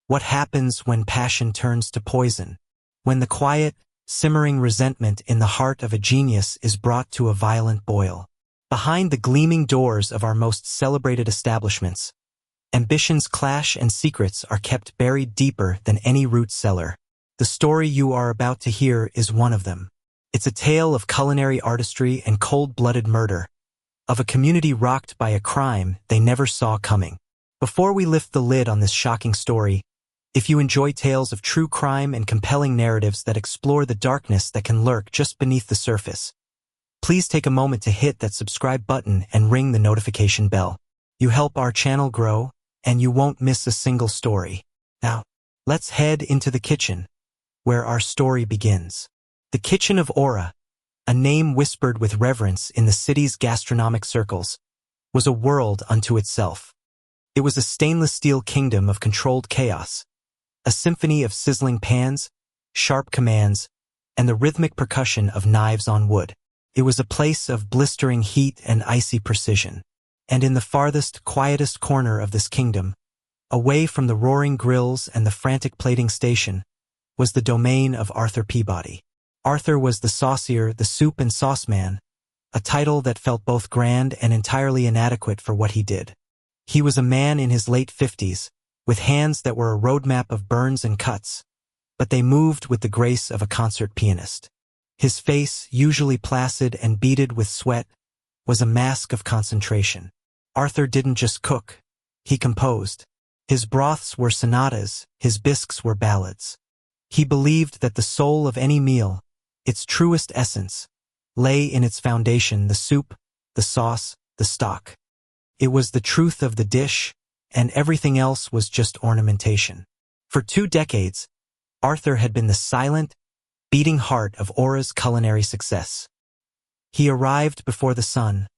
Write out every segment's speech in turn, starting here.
What happens when passion turns to poison? When the quiet, simmering resentment in the heart of a genius is brought to a violent boil. Behind the gleaming doors of our most celebrated establishments, ambitions clash and secrets are kept buried deeper than any root cellar. The story you are about to hear is one of them. It's a tale of culinary artistry and cold-blooded murder, of a community rocked by a crime they never saw coming. Before we lift the lid on this shocking story, if you enjoy tales of true crime and compelling narratives that explore the darkness that can lurk just beneath the surface, please take a moment to hit that subscribe button and ring the notification bell. You help our channel grow, and you won't miss a single story. Now, let's head into the kitchen, where our story begins. The Kitchen of Aura, a name whispered with reverence in the city's gastronomic circles, was a world unto itself. It was a stainless steel kingdom of controlled chaos, a symphony of sizzling pans, sharp commands, and the rhythmic percussion of knives on wood. It was a place of blistering heat and icy precision. And in the farthest, quietest corner of this kingdom, away from the roaring grills and the frantic plating station, was the domain of Arthur Peabody. Arthur was the saucier, the soup and sauce man, a title that felt both grand and entirely inadequate for what he did. He was a man in his late 50s, with hands that were a roadmap of burns and cuts, but they moved with the grace of a concert pianist. His face, usually placid and beaded with sweat, was a mask of concentration. Arthur didn't just cook, he composed. His broths were sonatas, his bisques were ballads. He believed that the soul of any meal, its truest essence, lay in its foundation: the soup, the sauce, the stock. It was the truth of the dish, and everything else was just ornamentation. For 2 decades, Arthur had been the silent, beating heart of Aura's culinary success. He arrived before the sun,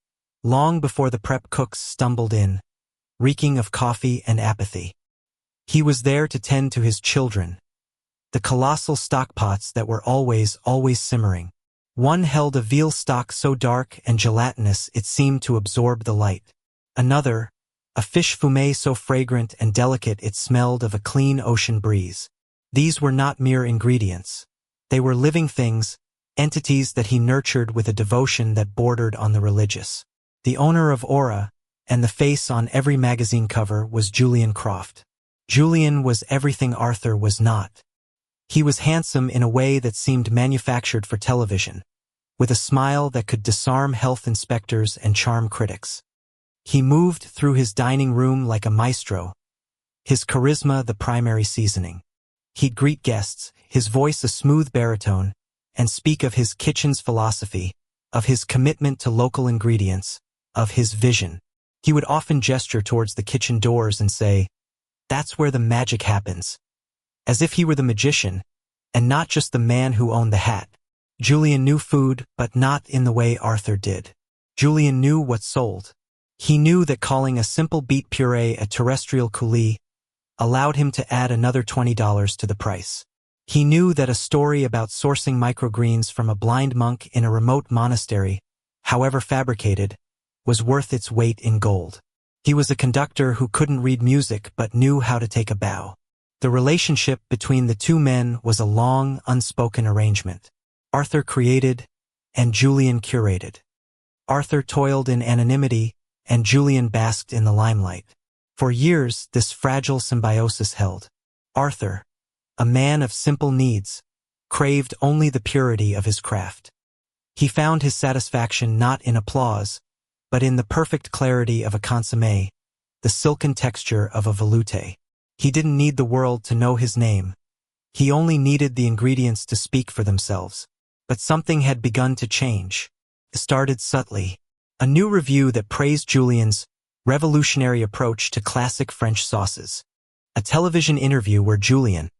long before the prep cooks stumbled in, reeking of coffee and apathy. He was there to tend to his children, the colossal stockpots that were always simmering. One held a veal stock so dark and gelatinous it seemed to absorb the light. Another, a fish fumet so fragrant and delicate it smelled of a clean ocean breeze. These were not mere ingredients. They were living things, entities that he nurtured with a devotion that bordered on the religious. The owner of Aura, and the face on every magazine cover, was Julian Croft. Julian was everything Arthur was not. He was handsome in a way that seemed manufactured for television, with a smile that could disarm health inspectors and charm critics. He moved through his dining room like a maestro, his charisma the primary seasoning. He'd greet guests, his voice a smooth baritone, and speak of his kitchen's philosophy, of his commitment to local ingredients, of his vision. He would often gesture towards the kitchen doors and say, "That's where the magic happens," as if he were the magician, and not just the man who owned the hat. Julian knew food, but not in the way Arthur did. Julian knew what sold. He knew that calling a simple beet puree a terrestrial coulis allowed him to add another $20 to the price. He knew that a story about sourcing microgreens from a blind monk in a remote monastery, however fabricated, was worth its weight in gold. He was a conductor who couldn't read music but knew how to take a bow. The relationship between the two men was a long, unspoken arrangement. Arthur created, and Julian curated. Arthur toiled in anonymity, and Julian basked in the limelight. For years, this fragile symbiosis held. Arthur, a man of simple needs, craved only the purity of his craft. He found his satisfaction not in applause, but in the perfect clarity of a consommé, the silken texture of a veloute. He didn't need the world to know his name. He only needed the ingredients to speak for themselves. But something had begun to change. It started subtly. A new review that praised Julian's revolutionary approach to classic French sauces. A television interview where Julian,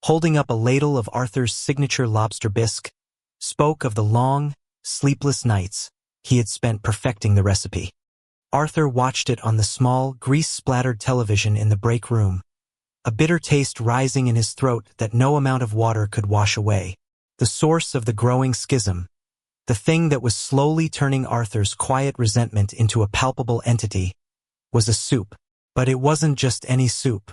holding up a ladle of Arthur's signature lobster bisque, spoke of the long, sleepless nights he had spent perfecting the recipe. Arthur watched it on the small, grease-splattered television in the break room, a bitter taste rising in his throat that no amount of water could wash away. The source of the growing schism, the thing that was slowly turning Arthur's quiet resentment into a palpable entity, was a soup. But it wasn't just any soup.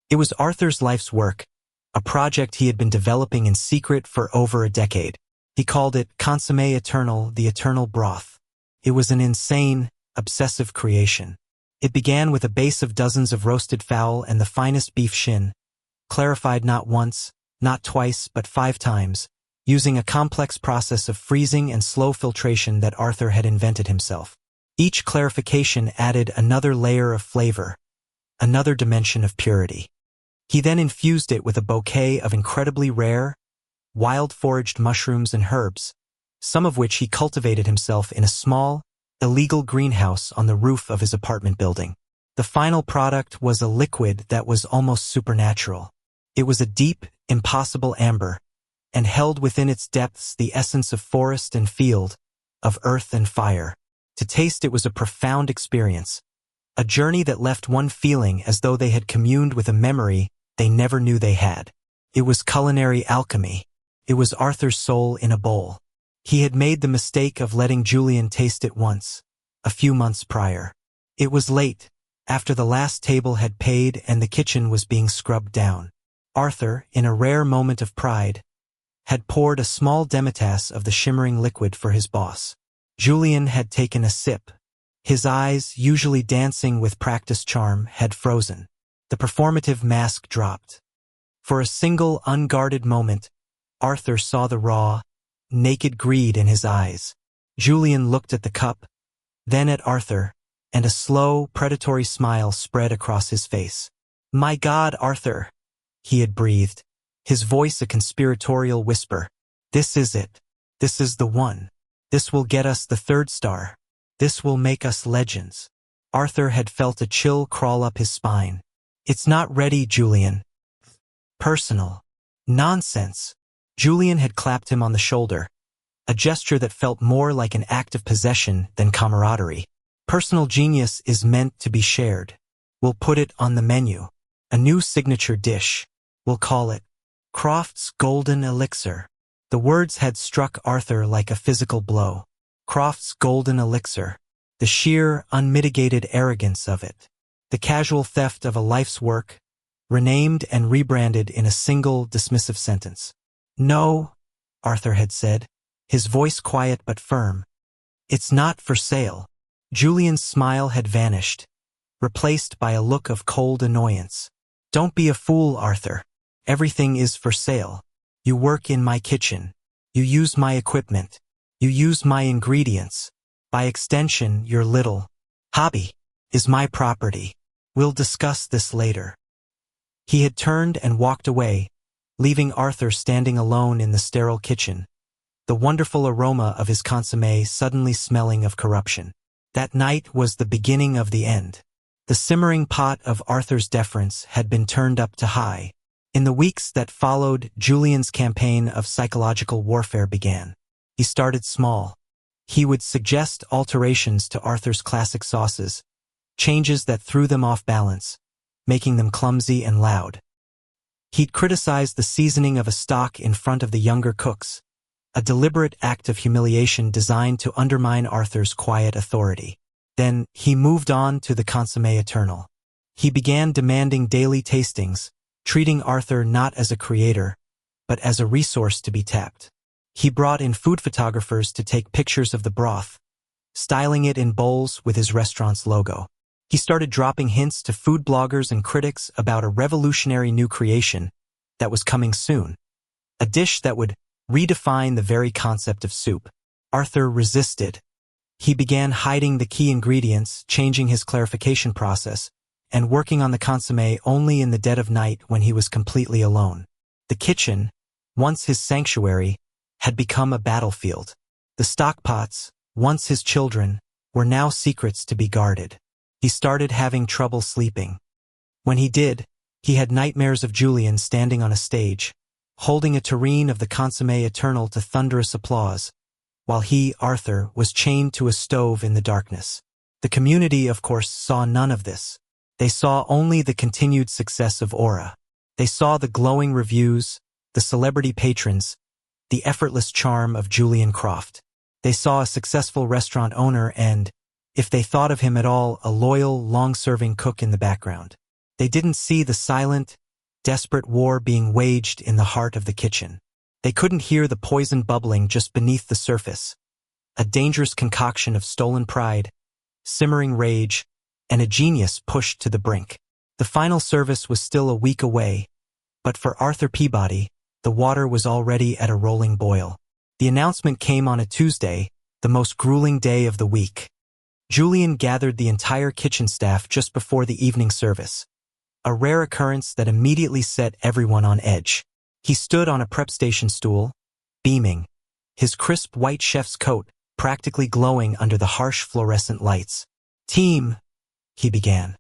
It was Arthur's life's work, a project he had been developing in secret for over a decade. He called it Consommé Eternal, the Eternal Broth. It was an insane, obsessive creation. It began with a base of dozens of roasted fowl and the finest beef shin, clarified not once, not twice, but 5 times, using a complex process of freezing and slow filtration that Arthur had invented himself. Each clarification added another layer of flavor, another dimension of purity. He then infused it with a bouquet of incredibly rare, wild-foraged mushrooms and herbs, some of which he cultivated himself in a small, illegal greenhouse on the roof of his apartment building. The final product was a liquid that was almost supernatural. It was a deep, impossible amber, and held within its depths the essence of forest and field, of earth and fire. To taste it was a profound experience, a journey that left one feeling as though they had communed with a memory they never knew they had. It was culinary alchemy. It was Arthur's soul in a bowl. He had made the mistake of letting Julian taste it once, a few months prior. It was late, after the last table had paid and the kitchen was being scrubbed down. Arthur, in a rare moment of pride, had poured a small demitasse of the shimmering liquid for his boss. Julian had taken a sip. His eyes, usually dancing with practiced charm, had frozen. The performative mask dropped. For a single, unguarded moment, Arthur saw the raw, naked greed in his eyes. Julian looked at the cup, then at Arthur, and a slow, predatory smile spread across his face. "My God, Arthur," he had breathed, his voice a conspiratorial whisper. "This is it. This is the one. This will get us the 3rd star. This will make us legends." Arthur had felt a chill crawl up his spine. "It's not ready, Julian." "Personal. Nonsense." Julian had clapped him on the shoulder, a gesture that felt more like an act of possession than camaraderie. "Personal genius is meant to be shared. We'll put it on the menu. A new signature dish. We'll call it Croft's Golden Elixir." The words had struck Arthur like a physical blow. Croft's Golden Elixir. The sheer, unmitigated arrogance of it. The casual theft of a life's work, renamed and rebranded in a single, dismissive sentence. "No," Arthur had said, his voice quiet but firm. "It's not for sale." Julian's smile had vanished, replaced by a look of cold annoyance. "Don't be a fool, Arthur. Everything is for sale. You work in my kitchen. You use my equipment. You use my ingredients. By extension, your little hobby is my property. We'll discuss this later." He had turned and walked away, leaving Arthur standing alone in the sterile kitchen, the wonderful aroma of his consommé suddenly smelling of corruption. That night was the beginning of the end. The simmering pot of Arthur's deference had been turned up to high. In the weeks that followed, Julian's campaign of psychological warfare began. He started small. He would suggest alterations to Arthur's classic sauces, changes that threw them off balance, making them clumsy and loud. He'd criticize the seasoning of a stock in front of the younger cooks, a deliberate act of humiliation designed to undermine Arthur's quiet authority. Then he moved on to the Consommé Eternal. He began demanding daily tastings, treating Arthur not as a creator, but as a resource to be tapped. He brought in food photographers to take pictures of the broth, styling it in bowls with his restaurant's logo. He started dropping hints to food bloggers and critics about a revolutionary new creation that was coming soon, a dish that would redefine the very concept of soup. Arthur resisted. He began hiding the key ingredients, changing his clarification process, and working on the consommé only in the dead of night when he was completely alone. The kitchen, once his sanctuary, had become a battlefield. The stockpots, once his children, were now secrets to be guarded. He started having trouble sleeping. When he did, he had nightmares of Julian standing on a stage, holding a tureen of the Consommé Eternal to thunderous applause, while he, Arthur, was chained to a stove in the darkness. The community, of course, saw none of this. They saw only the continued success of Aura. They saw the glowing reviews, the celebrity patrons, the effortless charm of Julian Croft. They saw a successful restaurant owner and, if they thought of him at all, a loyal, long-serving cook in the background. They didn't see the silent, desperate war being waged in the heart of the kitchen. They couldn't hear the poison bubbling just beneath the surface, a dangerous concoction of stolen pride, simmering rage, and a genius pushed to the brink. The final service was still a week away, but for Arthur Peabody, the water was already at a rolling boil. The announcement came on a Tuesday, the most grueling day of the week. Julian gathered the entire kitchen staff just before the evening service, a rare occurrence that immediately set everyone on edge. He stood on a prep station stool, beaming, his crisp white chef's coat practically glowing under the harsh fluorescent lights. "Team," he began,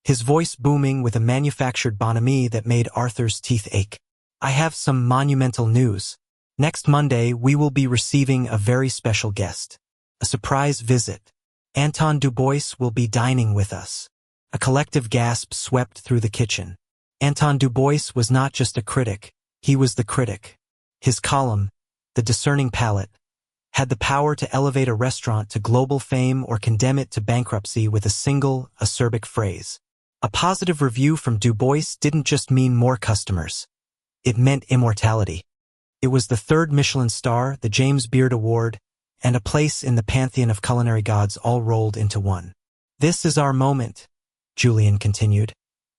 his voice booming with a manufactured bonhomie that made Arthur's teeth ache. "I have some monumental news. Next Monday, we will be receiving a very special guest. A surprise visit. Anton Dubois will be dining with us." A collective gasp swept through the kitchen. Anton Dubois was not just a critic, he was the critic. His column, The Discerning Palate, had the power to elevate a restaurant to global fame or condemn it to bankruptcy with a single, acerbic phrase. A positive review from Dubois didn't just mean more customers. It meant immortality. It was the third Michelin star, the James Beard Award, and a place in the pantheon of culinary gods all rolled into one. "This is our moment," Julian continued,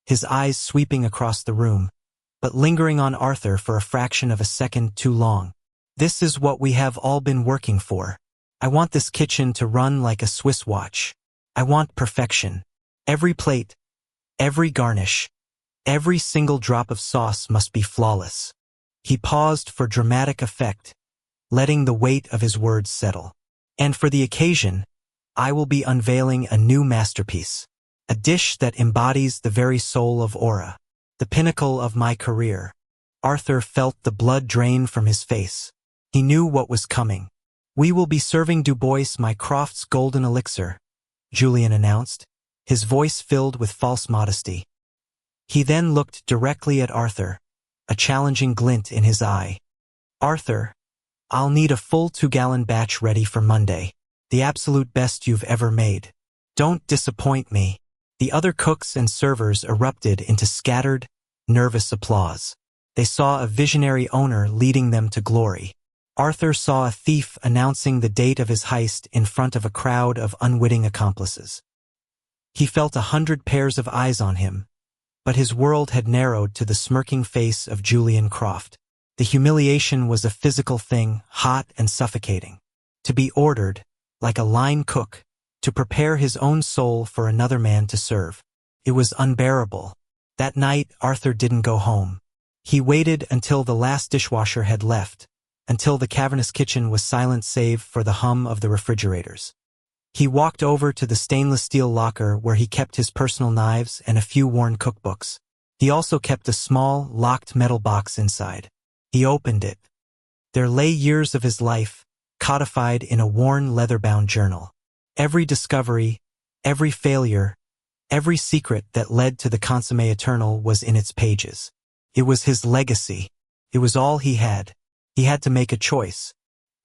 his eyes sweeping across the room, but lingering on Arthur for a fraction of a second too long. "This is what we have all been working for. I want this kitchen to run like a Swiss watch. I want perfection. Every plate, every garnish, every single drop of sauce must be flawless." He paused for dramatic effect, letting the weight of his words settle. "And for the occasion, I will be unveiling a new masterpiece. A dish that embodies the very soul of Aura, the pinnacle of my career." Arthur felt the blood drain from his face. He knew what was coming. "We will be serving Dubois Mycroft's Golden Elixir," Julian announced, his voice filled with false modesty. He then looked directly at Arthur, a challenging glint in his eye. "Arthur, I'll need a full 2-gallon batch ready for Monday. The absolute best you've ever made. Don't disappoint me." The other cooks and servers erupted into scattered, nervous applause. They saw a visionary owner leading them to glory. Arthur saw a thief announcing the date of his heist in front of a crowd of unwitting accomplices. He felt 100 pairs of eyes on him, but his world had narrowed to the smirking face of Julian Croft. The humiliation was a physical thing, hot and suffocating. To be ordered, like a line cook, to prepare his own soul for another man to serve. It was unbearable. That night, Arthur didn't go home. He waited until the last dishwasher had left, until the cavernous kitchen was silent save for the hum of the refrigerators. He walked over to the stainless steel locker where he kept his personal knives and a few worn cookbooks. He also kept a small, locked metal box inside. He opened it. There lay years of his life, codified in a worn leather-bound journal. Every discovery, every failure, every secret that led to the consomme eternal was in its pages. It was his legacy. It was all he had. He had to make a choice.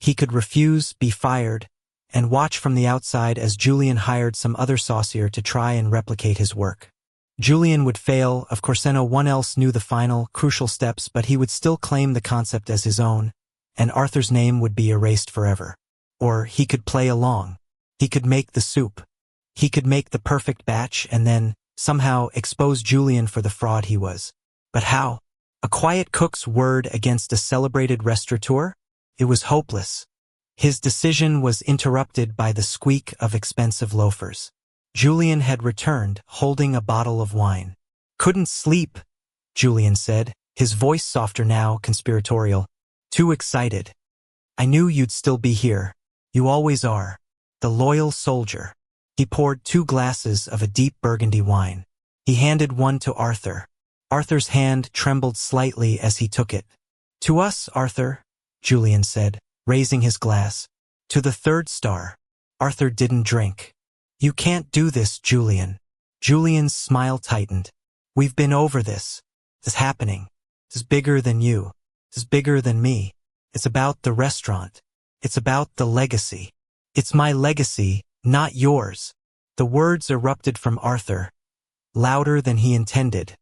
He could refuse, be fired, and watch from the outside as Julian hired some other saucier to try and replicate his work. Julian would fail, of course no one else knew the final, crucial steps, but he would still claim the concept as his own, and Arthur's name would be erased forever. Or he could play along. He could make the soup. He could make the perfect batch and then, somehow, expose Julian for the fraud he was. But how? A quiet cook's word against a celebrated restaurateur? It was hopeless. His decision was interrupted by the squeak of expensive loafers. Julian had returned, holding a bottle of wine. "Couldn't sleep," Julian said, his voice softer now, conspiratorial. "Too excited. I knew you'd still be here. You always are. The loyal soldier." He poured 2 glasses of a deep burgundy wine. He handed one to Arthur. Arthur's hand trembled slightly as he took it. "To us, Arthur," Julian said, raising his glass. "To the 3rd star." Arthur didn't drink. "You can't do this, Julian." Julian's smile tightened. "We've been over this. It's happening. It's bigger than you. It's bigger than me. It's about the restaurant. It's about the legacy. It's my legacy, not yours." The words erupted from Arthur, louder than he intended,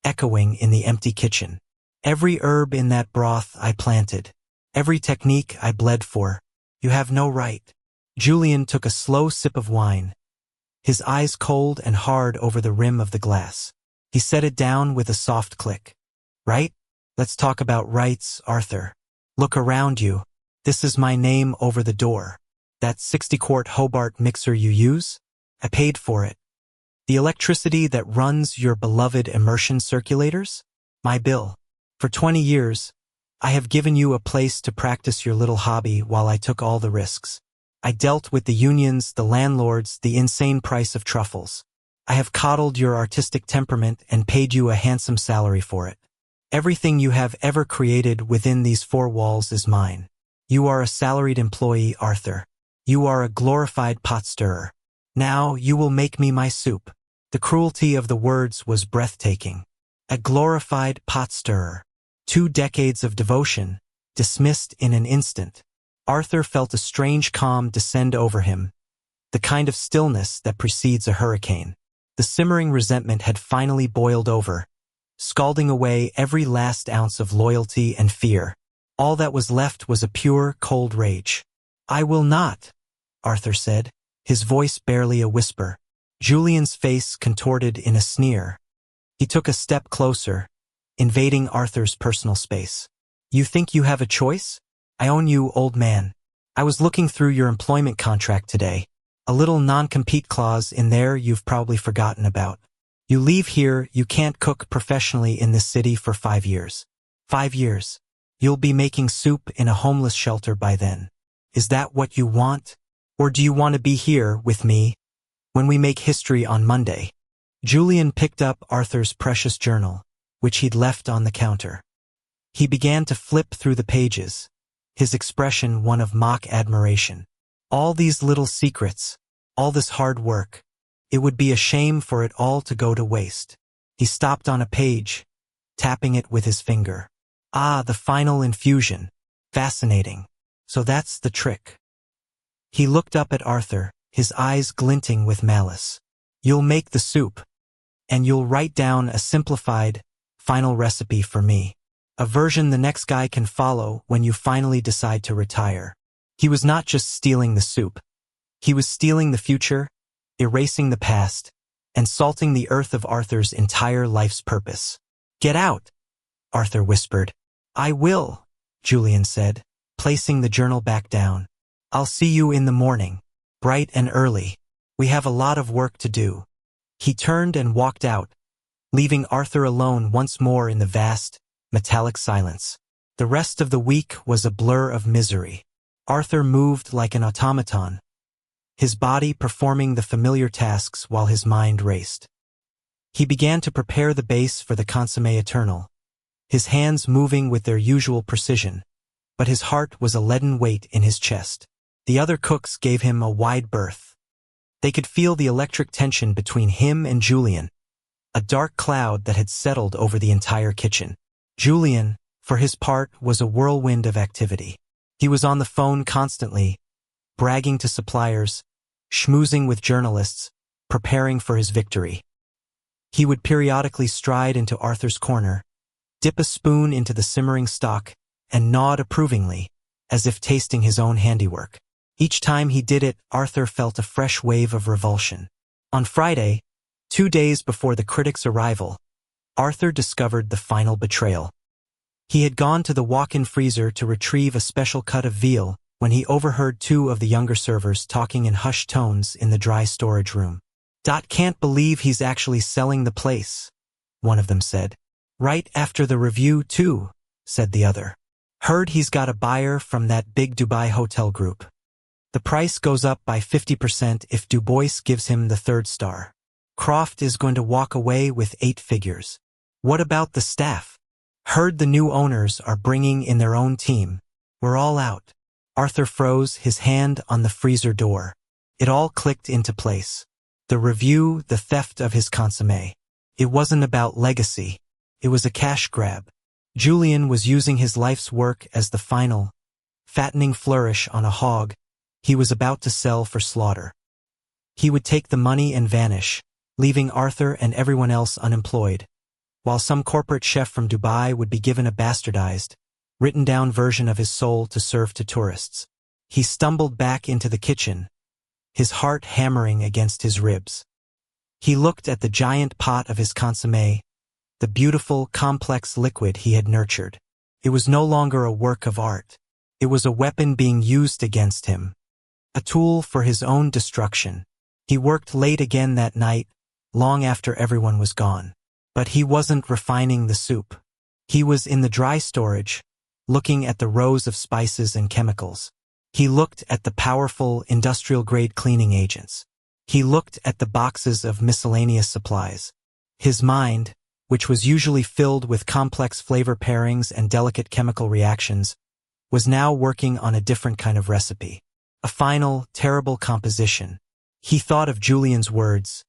echoing in the empty kitchen. Every herb in that broth I planted. Every technique I bled for. You have no right. Julian took a slow sip of wine, his eyes cold and hard over the rim of the glass. He set it down with a soft click. Right? Let's talk about rights, Arthur. Look around you. This is my name over the door. That 60-quart Hobart mixer you use? I paid for it. The electricity that runs your beloved immersion circulators? My bill. For 20 years, I have given you a place to practice your little hobby while I took all the risks. I dealt with the unions, the landlords, the insane price of truffles. I have coddled your artistic temperament and paid you a handsome salary for it. Everything you have ever created within these four walls is mine. You are a salaried employee, Arthur. You are a glorified pot stirrer. Now you will make me my soup. The cruelty of the words was breathtaking. A glorified pot stirrer. 2 decades of devotion, dismissed in an instant. Arthur felt a strange calm descend over him, the kind of stillness that precedes a hurricane. The simmering resentment had finally boiled over, scalding away every last ounce of loyalty and fear. All that was left was a pure, cold rage. I will not, Arthur said, his voice barely a whisper. Julian's face contorted in a sneer. He took a step closer, invading Arthur's personal space. You think you have a choice? I own you, old man. I was looking through your employment contract today. A little non-compete clause in there you've probably forgotten about. You leave here, you can't cook professionally in this city for 5 years. 5 years. You'll be making soup in a homeless shelter by then. Is that what you want? Or do you want to be here with me when we make history on Monday? Julian picked up Arthur's precious journal, which he'd left on the counter. He began to flip through the pages, his expression one of mock admiration. All these little secrets, all this hard work, it would be a shame for it all to go to waste. He stopped on a page, tapping it with his finger. Ah, the final infusion. Fascinating. So that's the trick. He looked up at Arthur, his eyes glinting with malice. You'll make the soup, and you'll write down a simplified, final recipe for me. A version the next guy can follow when you finally decide to retire. He was not just stealing the soup. He was stealing the future, erasing the past, and salting the earth of Arthur's entire life's purpose. Get out, Arthur whispered. I will, Julian said, placing the journal back down. I'll see you in the morning, bright and early. We have a lot of work to do. He turned and walked out, leaving Arthur alone once more in the vast, metallic silence. The rest of the week was a blur of misery. Arthur moved like an automaton, his body performing the familiar tasks while his mind raced. He began to prepare the base for the consomme eternal, his hands moving with their usual precision, but his heart was a leaden weight in his chest. The other cooks gave him a wide berth. They could feel the electric tension between him and Julian, a dark cloud that had settled over the entire kitchen. Julian, for his part, was a whirlwind of activity. He was on the phone constantly, bragging to suppliers, schmoozing with journalists, preparing for his victory. He would periodically stride into Arthur's corner, dip a spoon into the simmering stock, and nod approvingly, as if tasting his own handiwork. Each time he did it, Arthur felt a fresh wave of revulsion. On Friday, 2 days before the critics' arrival, Arthur discovered the final betrayal. He had gone to the walk-in freezer to retrieve a special cut of veal when he overheard 2 of the younger servers talking in hushed tones in the dry storage room. Can't believe he's actually selling the place, one of them said. Right after the review, too, said the other. Heard he's got a buyer from that big Dubai hotel group. The price goes up by 50% if Du Bois gives him the 3rd star. Croft is going to walk away with 8 figures. What about the staff? Heard the new owners are bringing in their own team. We're all out. Arthur froze, his hand on the freezer door. It all clicked into place. The review, the theft of his consommé. It wasn't about legacy. It was a cash grab. Julian was using his life's work as the final, fattening flourish on a hog he was about to sell for slaughter. He would take the money and vanish, leaving Arthur and everyone else unemployed, while some corporate chef from Dubai would be given a bastardized, written-down version of his soul to serve to tourists. He stumbled back into the kitchen, his heart hammering against his ribs. He looked at the giant pot of his consommé, the beautiful, complex liquid he had nurtured. It was no longer a work of art. It was a weapon being used against him, a tool for his own destruction. He worked late again that night, long after everyone was gone. But he wasn't refining the soup. He was in the dry storage, looking at the rows of spices and chemicals. He looked at the powerful industrial-grade cleaning agents. He looked at the boxes of miscellaneous supplies. His mind, which was usually filled with complex flavor pairings and delicate chemical reactions, was now working on a different kind of recipe. A final, terrible composition. He thought of Julian's words.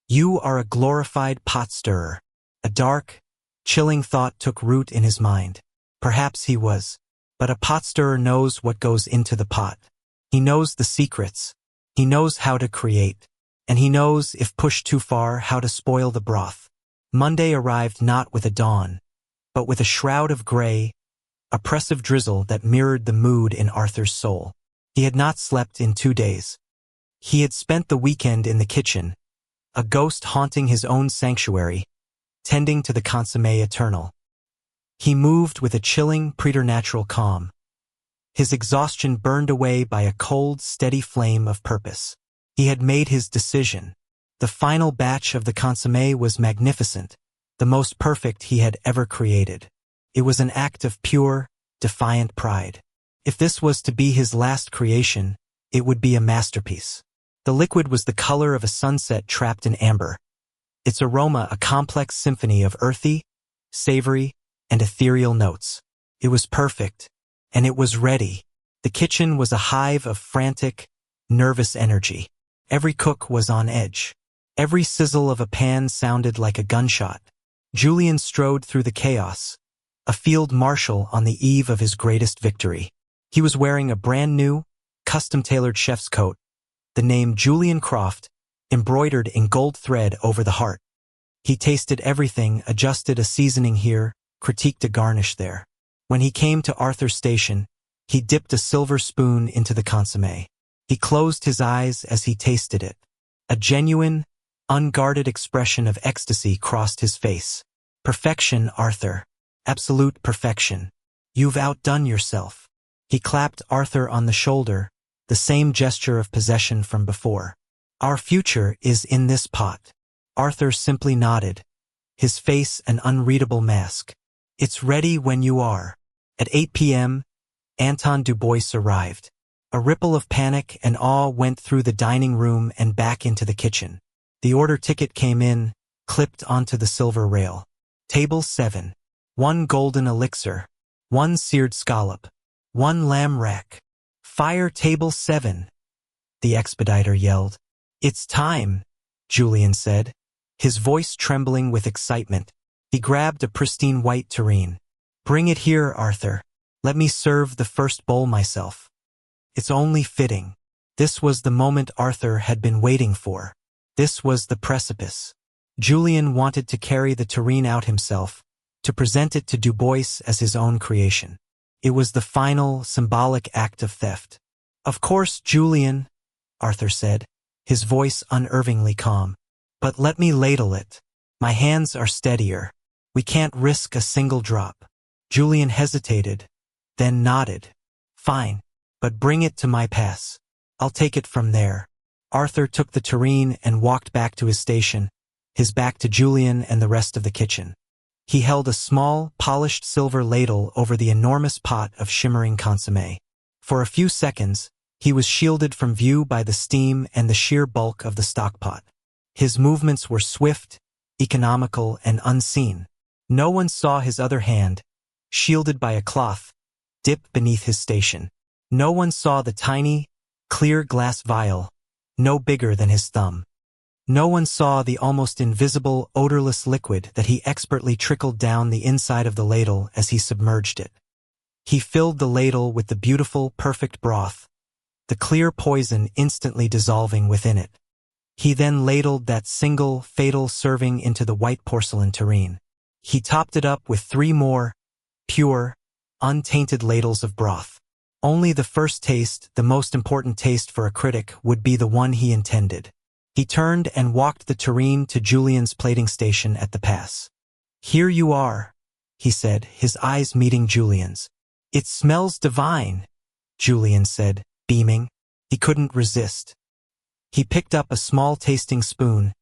"You are a glorified pot stirrer." A dark, chilling thought took root in his mind. Perhaps he was. But a pot stirrer knows what goes into the pot. He knows the secrets. He knows how to create. And he knows, if pushed too far, how to spoil the broth. Monday arrived not with a dawn, but with a shroud of gray, oppressive drizzle that mirrored the mood in Arthur's soul. He had not slept in 2 days. He had spent the weekend in the kitchen, a ghost haunting his own sanctuary, tending to the consommé eternal. He moved with a chilling, preternatural calm. His exhaustion burned away by a cold, steady flame of purpose. He had made his decision. The final batch of the consommé was magnificent, the most perfect he had ever created. It was an act of pure, defiant pride. If this was to be his last creation, it would be a masterpiece. The liquid was the color of a sunset trapped in amber, its aroma a complex symphony of earthy, savory, and ethereal notes. It was perfect, and it was ready. The kitchen was a hive of frantic, nervous energy. Every cook was on edge. Every sizzle of a pan sounded like a gunshot. Julian strode through the chaos, a field marshal on the eve of his greatest victory. He was wearing a brand-new, custom-tailored chef's coat, the name Julian Croft, embroidered in gold thread over the heart. He tasted everything, adjusted a seasoning here, critiqued a garnish there. When he came to Arthur's station, he dipped a silver spoon into the consommé. He closed his eyes as he tasted it. A genuine, unguarded expression of ecstasy crossed his face. Perfection, Arthur. Absolute perfection. You've outdone yourself. He clapped Arthur on the shoulder, the same gesture of possession from before. Our future is in this pot. Arthur simply nodded, his face an unreadable mask. It's ready when you are. At 8 p.m., Anton Dubois arrived. A ripple of panic and awe went through the dining room and back into the kitchen. The order ticket came in, clipped onto the silver rail. Table 7. 1 golden elixir. 1 seared scallop. 1 lamb rack. Fire table 7. The expediter yelled. It's time, Julian said, his voice trembling with excitement. He grabbed a pristine white tureen. Bring it here, Arthur. Let me serve the first bowl myself. It's only fitting. This was the moment Arthur had been waiting for. This was the precipice. Julian wanted to carry the tureen out himself, to present it to Dubois as his own creation. It was the final, symbolic act of theft. Of course, Julian, Arthur said, his voice unervingly calm. But let me ladle it. My hands are steadier. We can't risk a single drop. Julian hesitated, then nodded. Fine, but bring it to my pass. I'll take it from there. Arthur took the tureen and walked back to his station, his back to Julian and the rest of the kitchen. He held a small, polished silver ladle over the enormous pot of shimmering consommé. For a few seconds, he was shielded from view by the steam and the sheer bulk of the stockpot. His movements were swift, economical, and unseen. No one saw his other hand, shielded by a cloth, dip beneath his station. No one saw the tiny, clear glass vial, no bigger than his thumb. No one saw the almost invisible, odorless liquid that he expertly trickled down the inside of the ladle as he submerged it. He filled the ladle with the beautiful, perfect broth, the clear poison instantly dissolving within it. He then ladled that single, fatal serving into the white porcelain tureen. He topped it up with 3 more, pure, untainted ladles of broth. Only the first taste, the most important taste for a critic, would be the one he intended. He turned and walked the tureen to Julian's plating station at the pass. "Here you are," he said, his eyes meeting Julian's. "It smells divine," Julian said, beaming. He couldn't resist. He picked up a small tasting spoon,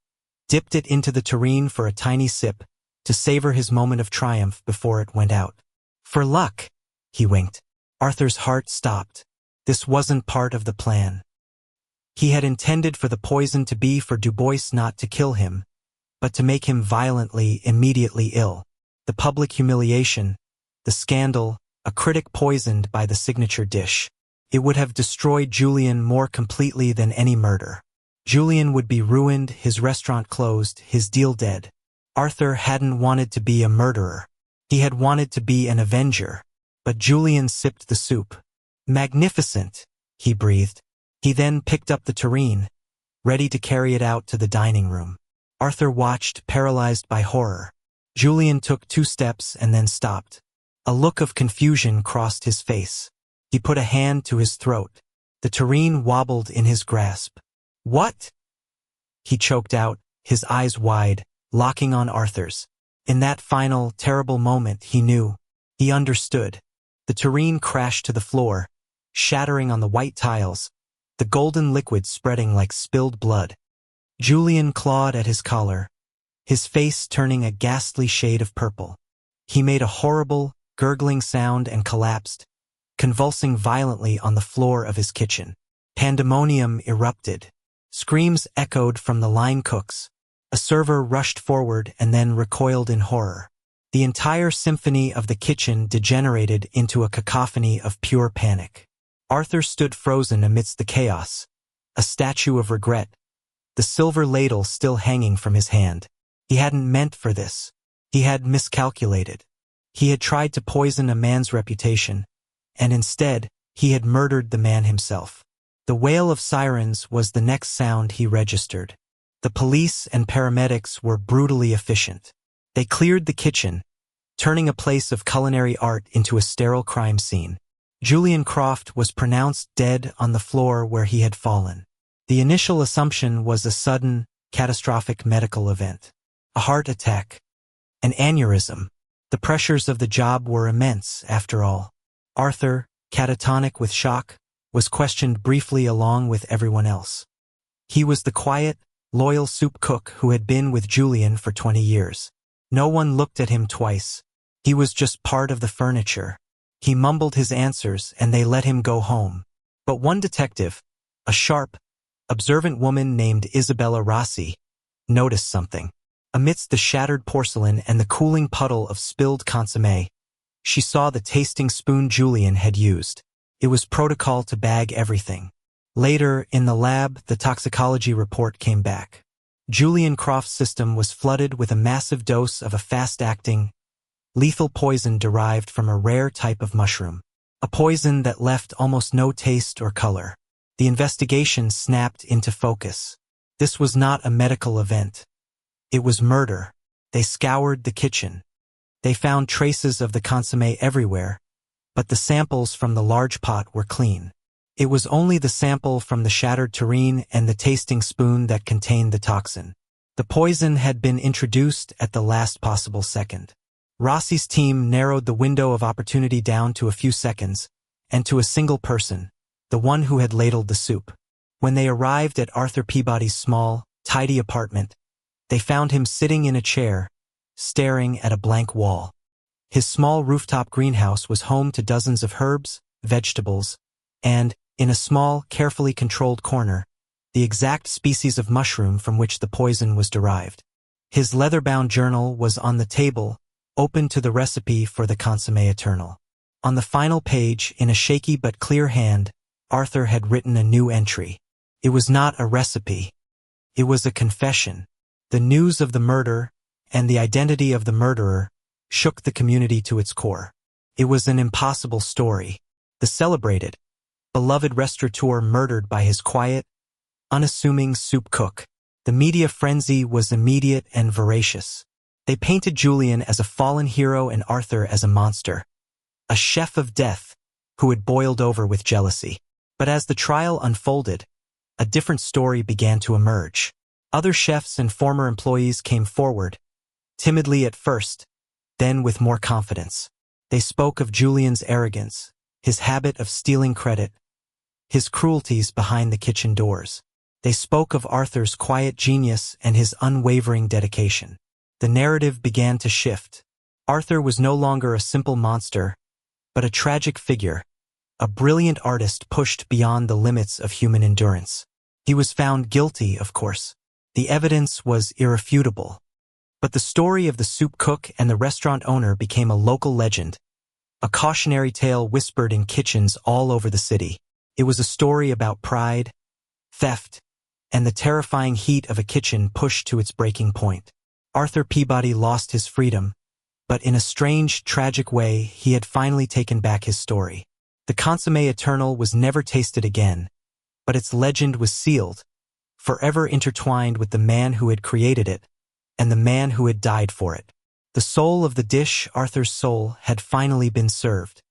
dipped it into the tureen for a tiny sip, to savor his moment of triumph before it went out. "For luck," he winked. Arthur's heart stopped. This wasn't part of the plan. He had intended for the poison to be for Dubois not to kill him, but to make him violently, immediately ill. The public humiliation, the scandal, a critic poisoned by the signature dish. It would have destroyed Julian more completely than any murder. Julian would be ruined, his restaurant closed, his deal dead. Arthur hadn't wanted to be a murderer. He had wanted to be an avenger. But Julian sipped the soup. "Magnificent," he breathed. He then picked up the tureen, ready to carry it out to the dining room. Arthur watched, paralyzed by horror. Julian took 2 steps and then stopped. A look of confusion crossed his face. He put a hand to his throat. The tureen wobbled in his grasp. "What?" he choked out, his eyes wide, locking on Arthur's. In that final, terrible moment, he knew. He understood. The tureen crashed to the floor, shattering on the white tiles, the golden liquid spreading like spilled blood. Julian clawed at his collar, his face turning a ghastly shade of purple. He made a horrible, gurgling sound and collapsed, convulsing violently on the floor of his kitchen. Pandemonium erupted. Screams echoed from the line cooks. A server rushed forward and then recoiled in horror. The entire symphony of the kitchen degenerated into a cacophony of pure panic. Arthur stood frozen amidst the chaos, a statue of regret, the silver ladle still hanging from his hand. He hadn't meant for this. He had miscalculated. He had tried to poison a man's reputation, and instead, he had murdered the man himself. The wail of sirens was the next sound he registered. The police and paramedics were brutally efficient. They cleared the kitchen, turning a place of culinary art into a sterile crime scene. Julian Croft was pronounced dead on the floor where he had fallen. The initial assumption was a sudden, catastrophic medical event. A heart attack. An aneurysm. The pressures of the job were immense, after all. Arthur, catatonic with shock, was questioned briefly along with everyone else. He was the quiet, loyal soup cook who had been with Julian for 20 years. No one looked at him twice. He was just part of the furniture. He mumbled his answers and they let him go home. But one detective, a sharp, observant woman named Isabella Rossi, noticed something. Amidst the shattered porcelain and the cooling puddle of spilled consommé, she saw the tasting spoon Julian had used. It was protocol to bag everything. Later, in the lab, the toxicology report came back. Julian Croft's system was flooded with a massive dose of a fast-acting, lethal poison derived from a rare type of mushroom. A poison that left almost no taste or color. The investigation snapped into focus. This was not a medical event. It was murder. They scoured the kitchen. They found traces of the consommé everywhere, but the samples from the large pot were clean. It was only the sample from the shattered tureen and the tasting spoon that contained the toxin. The poison had been introduced at the last possible second. Rossi's team narrowed the window of opportunity down to a few seconds, and to a single person, the one who had ladled the soup. When they arrived at Arthur Peabody's small, tidy apartment, they found him sitting in a chair, staring at a blank wall. His small rooftop greenhouse was home to dozens of herbs, vegetables, and, in a small, carefully controlled corner, the exact species of mushroom from which the poison was derived. His leather-bound journal was on the table, open to the recipe for the consommé eternal. On the final page, in a shaky but clear hand, Arthur had written a new entry. It was not a recipe. It was a confession. The news of the murder, and the identity of the murderer, shook the community to its core. It was an impossible story. The celebrated, beloved restaurateur murdered by his quiet, unassuming soup cook. The media frenzy was immediate and voracious. They painted Julian as a fallen hero and Arthur as a monster, a chef of death who had boiled over with jealousy. But as the trial unfolded, a different story began to emerge. Other chefs and former employees came forward, timidly at first, then with more confidence. They spoke of Julian's arrogance, his habit of stealing credit, his cruelties behind the kitchen doors. They spoke of Arthur's quiet genius and his unwavering dedication. The narrative began to shift. Arthur was no longer a simple monster, but a tragic figure, a brilliant artist pushed beyond the limits of human endurance. He was found guilty, of course. The evidence was irrefutable. But the story of the soup cook and the restaurant owner became a local legend, a cautionary tale whispered in kitchens all over the city. It was a story about pride, theft, and the terrifying heat of a kitchen pushed to its breaking point. Arthur Peabody lost his freedom, but in a strange, tragic way, he had finally taken back his story. The Consommé Eternal was never tasted again, but its legend was sealed, forever intertwined with the man who had created it and the man who had died for it. The soul of the dish, Arthur's soul, had finally been served.